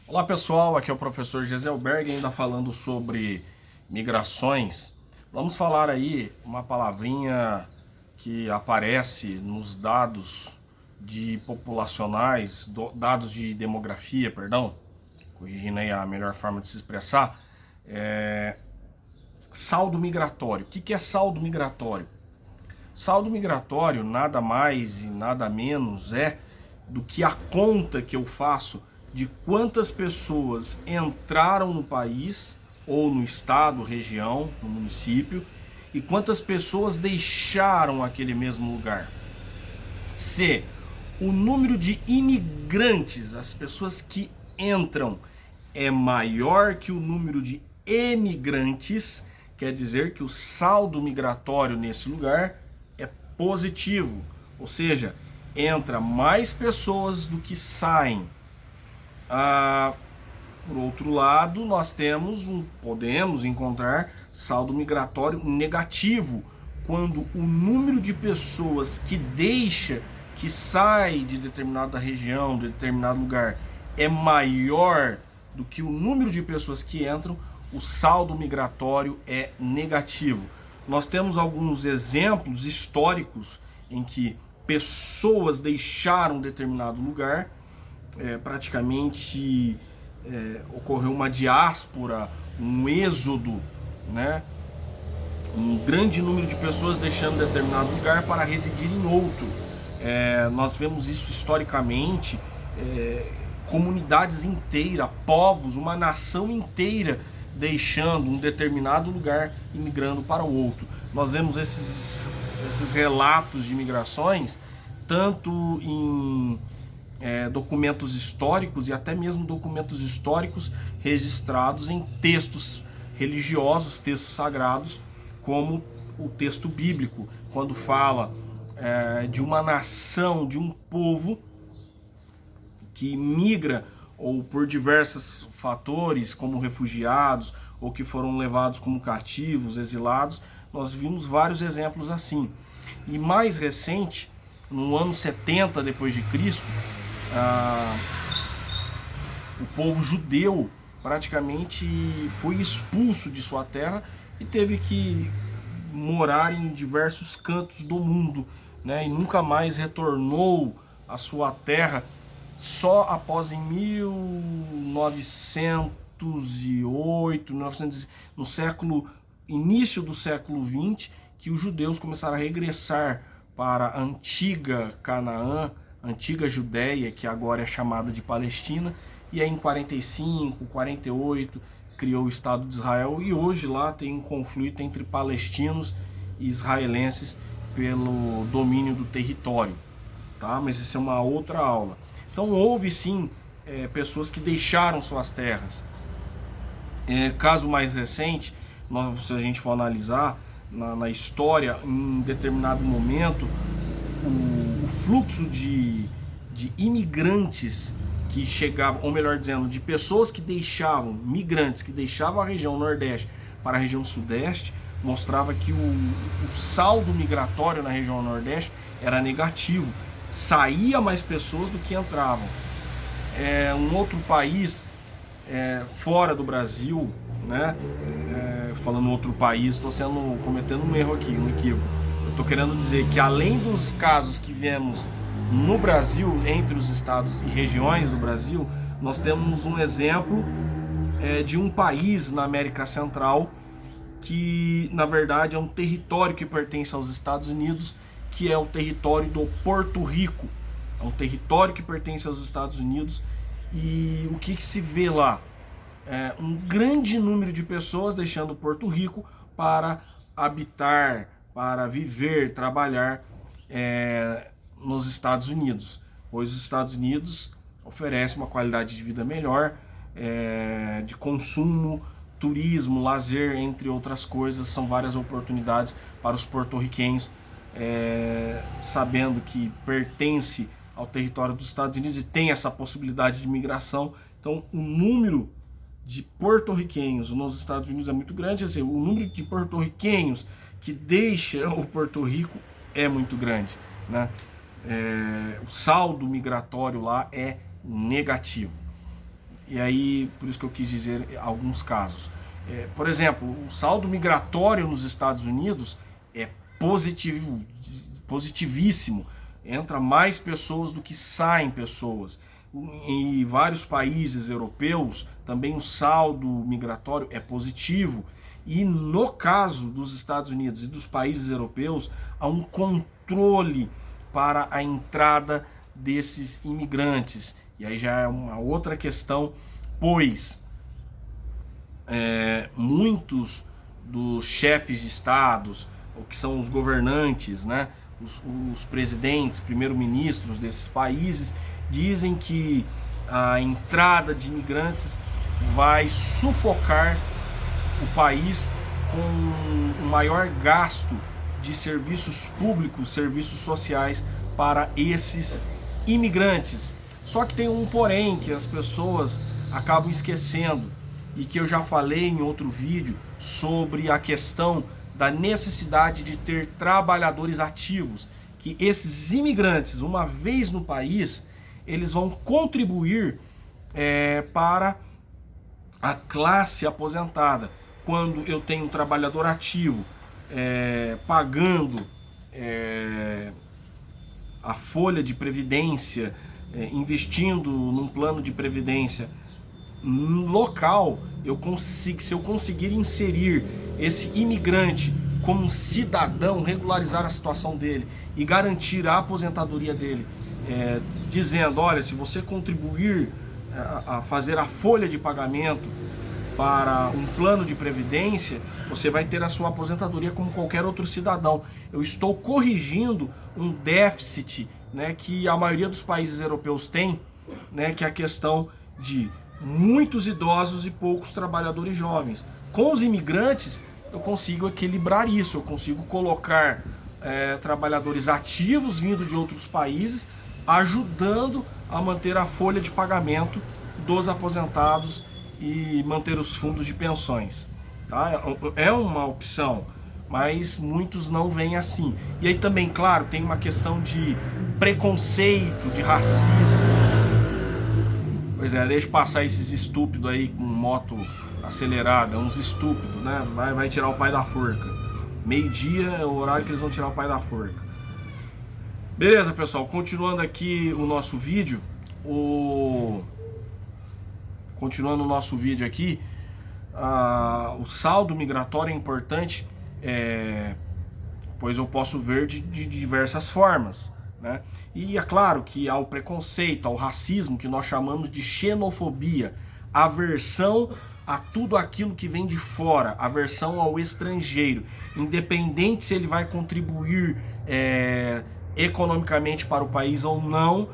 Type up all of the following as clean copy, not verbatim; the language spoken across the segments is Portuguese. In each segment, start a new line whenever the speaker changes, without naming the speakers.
Olá pessoal, aqui é o professor Geselberg, ainda falando sobre migrações. Vamos falar aí uma palavrinha que aparece nos dados populacionais, dados de demografia, perdão, corrigindo aí a melhor forma de se expressar, saldo migratório. O que é saldo migratório? Saldo migratório nada mais e nada menos é do que a conta que eu faço de quantas pessoas entraram no país, ou no estado, região, no município, e quantas pessoas deixaram aquele mesmo lugar. Se o número de imigrantes, as pessoas que entram, é maior que o número de emigrantes, quer dizer que o saldo migratório nesse lugar é positivo, ou seja, entra mais pessoas do que saem. Por outro lado, nós podemos encontrar saldo migratório negativo, quando o número de pessoas que sai de determinada região, de determinado lugar, é maior do que o número de pessoas que entram, o saldo migratório é negativo. Nós temos alguns exemplos históricos em que pessoas deixaram determinado lugar, praticamente ocorreu uma diáspora, um êxodo, né? Um grande número de pessoas deixando determinado lugar para residir em outro. Nós vemos isso historicamente, comunidades inteiras, povos, uma nação inteira deixando um determinado lugar e migrando para o outro. Nós vemos esses relatos de migrações tanto em documentos históricos e até mesmo documentos históricos registrados em textos religiosos, textos sagrados, como o texto bíblico, quando fala de uma nação, de um povo que migra ou por diversos fatores, como refugiados, ou que foram levados como cativos, exilados. Nós vimos vários exemplos assim. E mais recente, no ano 70 depois de Cristo, o povo judeu praticamente foi expulso de sua terra e teve que morar em diversos cantos do mundo, né? E nunca mais retornou à sua terra, só após em 1908, no início do século XX, que os judeus começaram a regressar para a antiga Canaã, antiga Judéia, que agora é chamada de Palestina, e aí em 45, 48 criou o Estado de Israel, e hoje lá tem um conflito entre palestinos e israelenses pelo domínio do território, tá? Mas isso é uma outra aula. Então houve sim pessoas que deixaram suas terras. Caso mais recente, se a gente for analisar na história, em determinado momento, o fluxo de imigrantes que chegavam, ou melhor dizendo, de pessoas que deixavam, migrantes que deixavam a região Nordeste para a região Sudeste, mostrava que o saldo migratório na região Nordeste era negativo. Saía mais pessoas do que entravam. Um outro país fora do Brasil, né? Falando outro país, estou cometendo um erro aqui, um equívoco. Eu estou querendo dizer que além dos casos que vemos no Brasil, entre os estados e regiões do Brasil, nós temos um exemplo de um país na América Central que, na verdade, é um território que pertence aos Estados Unidos, que é o território do Porto Rico. É um território que pertence aos Estados Unidos. E o que se vê lá? Um grande número de pessoas deixando Porto Rico para habitar, para viver, trabalhar nos Estados Unidos, pois os Estados Unidos oferecem uma qualidade de vida melhor, de consumo, turismo, lazer, entre outras coisas. São várias oportunidades para os porto-riquenhos, sabendo que pertence ao território dos Estados Unidos e tem essa possibilidade de migração. Então o número de porto-riquenhos nos Estados Unidos é muito grande, assim, o número de porto-riquenhos que deixa o Porto Rico é muito grande, né? O saldo migratório lá é negativo. E aí, por isso que eu quis dizer alguns casos. Por exemplo, o saldo migratório nos Estados Unidos é positivíssimo. Entra mais pessoas do que saem pessoas. Em vários países europeus, também o saldo migratório é positivo. E no caso dos Estados Unidos e dos países europeus, há um controle para a entrada desses imigrantes. E aí já é uma outra questão, pois muitos dos chefes de estados, ou que são os governantes, né, os presidentes, primeiro-ministros desses países, dizem que a entrada de imigrantes vai sufocar o país com um maior gasto de serviços públicos, serviços sociais para esses imigrantes. Só que tem um porém que as pessoas acabam esquecendo e que eu já falei em outro vídeo sobre a questão da necessidade de ter trabalhadores ativos, que esses imigrantes, uma vez no país, eles vão contribuir para a classe aposentada. Quando eu tenho um trabalhador ativo pagando a folha de previdência, investindo num plano de previdência local, se eu conseguir inserir esse imigrante como um cidadão, regularizar a situação dele e garantir a aposentadoria dele, dizendo, olha, se você contribuir a fazer a folha de pagamento para um plano de previdência, você vai ter a sua aposentadoria como qualquer outro cidadão. Eu estou corrigindo um déficit, né, que a maioria dos países europeus tem, né, que é a questão de muitos idosos e poucos trabalhadores jovens. Com os imigrantes, eu consigo equilibrar isso, eu consigo colocar trabalhadores ativos vindo de outros países, ajudando a manter a folha de pagamento dos aposentados e manter os fundos de pensões. Tá? É uma opção, mas muitos não veem assim. E aí também, claro, tem uma questão de preconceito, de racismo. Pois é, deixa passar esses estúpidos aí com moto acelerada, uns estúpidos, né? Vai tirar o pai da forca. Meio-dia é o horário que eles vão tirar o pai da forca. Beleza, pessoal, continuando aqui o nosso vídeo, continuando o nosso vídeo aqui, o saldo migratório é importante, pois eu posso ver de diversas formas, né? E é claro que há o preconceito, há o racismo, que nós chamamos de xenofobia, aversão a tudo aquilo que vem de fora, aversão ao estrangeiro, independente se ele vai contribuir economicamente para o país ou não.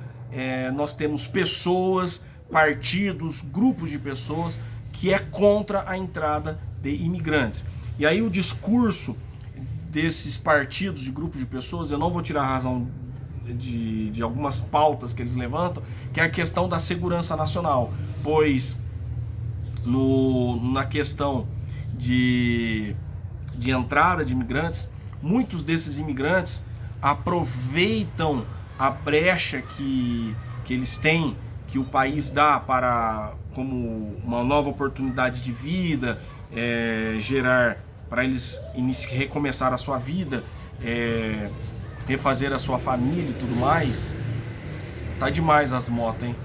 Nós temos pessoas, partidos, grupos de pessoas que é contra a entrada de imigrantes. E aí o discurso desses partidos, de grupos de pessoas, eu não vou tirar a razão de algumas pautas que eles levantam, que é a questão da segurança nacional, pois na questão de entrada de imigrantes, muitos desses imigrantes aproveitam a brecha que eles têm, que o país dá como uma nova oportunidade de vida, gerar para eles recomeçar a sua vida, refazer a sua família e tudo mais. Tá demais as motos, hein?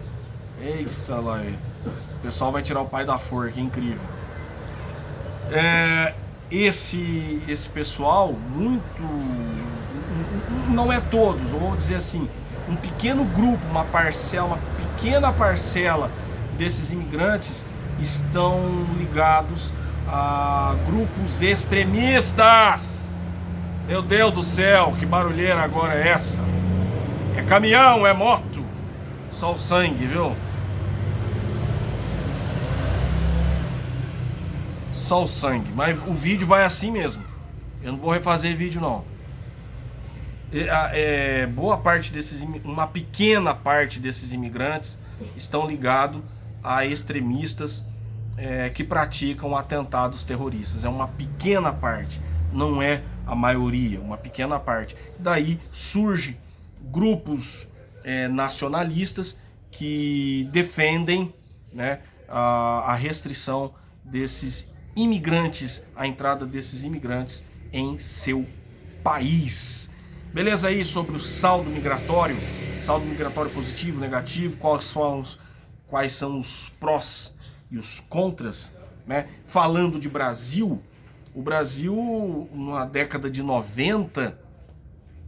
Eita lá, o pessoal vai tirar o pai da forca, é incrível. Esse pessoal, não é todos, vou dizer assim, um pequeno grupo, uma pequena parcela desses imigrantes estão ligados a grupos extremistas. Meu Deus do céu, que barulheira agora é essa? É caminhão, é moto? Só o sangue, viu? Só o sangue. Mas o vídeo vai assim mesmo. Eu não vou refazer vídeo não. Boa parte uma pequena parte desses imigrantes estão ligados a extremistas que praticam atentados terroristas. É uma pequena parte, não é a maioria, uma pequena parte. Daí surgem grupos nacionalistas que defendem, né, a restrição desses imigrantes, a entrada desses imigrantes em seu país. Beleza aí sobre o saldo migratório positivo, negativo, quais são os prós e os contras, né? Falando de Brasil, o Brasil na década de 90,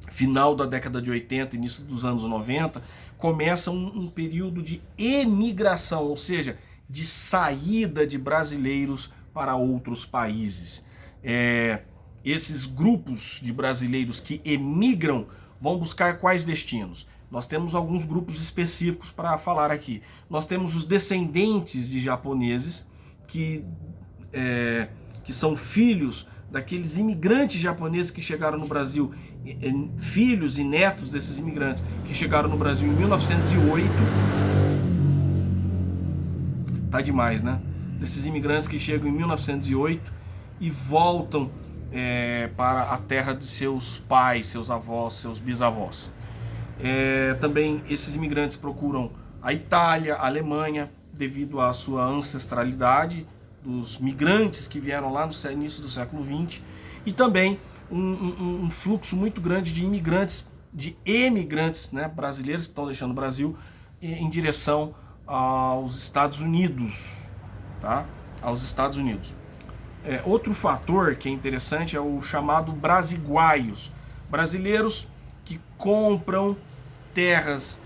final da década de 80, início dos anos 90, começa um período de emigração, ou seja, de saída de brasileiros para outros países. Esses grupos de brasileiros que emigram vão buscar quais destinos? Nós temos alguns grupos específicos para falar aqui. Nós temos os descendentes de japoneses, que são filhos daqueles imigrantes japoneses que chegaram no Brasil, filhos e netos desses imigrantes que chegaram no Brasil em 1908. Tá demais, né? Desses imigrantes que chegam em 1908 e voltam para a terra de seus pais, seus avós, seus bisavós. Também esses imigrantes procuram a Itália, a Alemanha, devido à sua ancestralidade dos migrantes que vieram lá no início do século XX, e também um fluxo muito grande de imigrantes, de emigrantes, né, brasileiros que estão deixando o Brasil em direção aos Estados Unidos, tá? Aos Estados Unidos. Outro fator que é interessante é o chamado brasiguaios, brasileiros que compram terras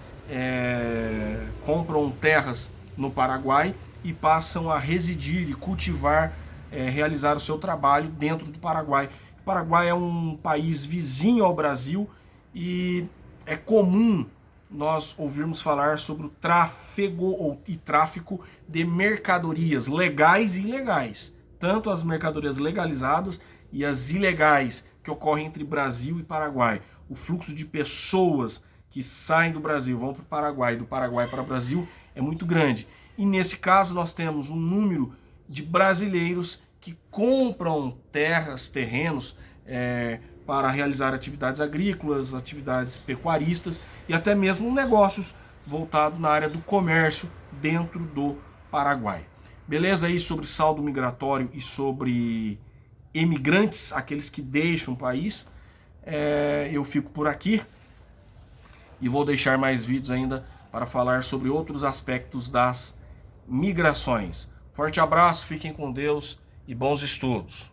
no Paraguai e passam a residir e cultivar, realizar o seu trabalho dentro do Paraguai. O Paraguai é um país vizinho ao Brasil e é comum nós ouvirmos falar sobre o tráfego e tráfico de mercadorias legais e ilegais. Tanto as mercadorias legalizadas e as ilegais que ocorrem entre Brasil e Paraguai. O fluxo de pessoas que saem do Brasil, vão para o Paraguai, do Paraguai para o Brasil, é muito grande. E nesse caso nós temos um número de brasileiros que compram terrenos para realizar atividades agrícolas, atividades pecuaristas e até mesmo negócios voltados na área do comércio dentro do Paraguai. Beleza aí sobre saldo migratório e sobre emigrantes, aqueles que deixam o país. Eu fico por aqui e vou deixar mais vídeos ainda para falar sobre outros aspectos das migrações. Forte abraço, fiquem com Deus e bons estudos.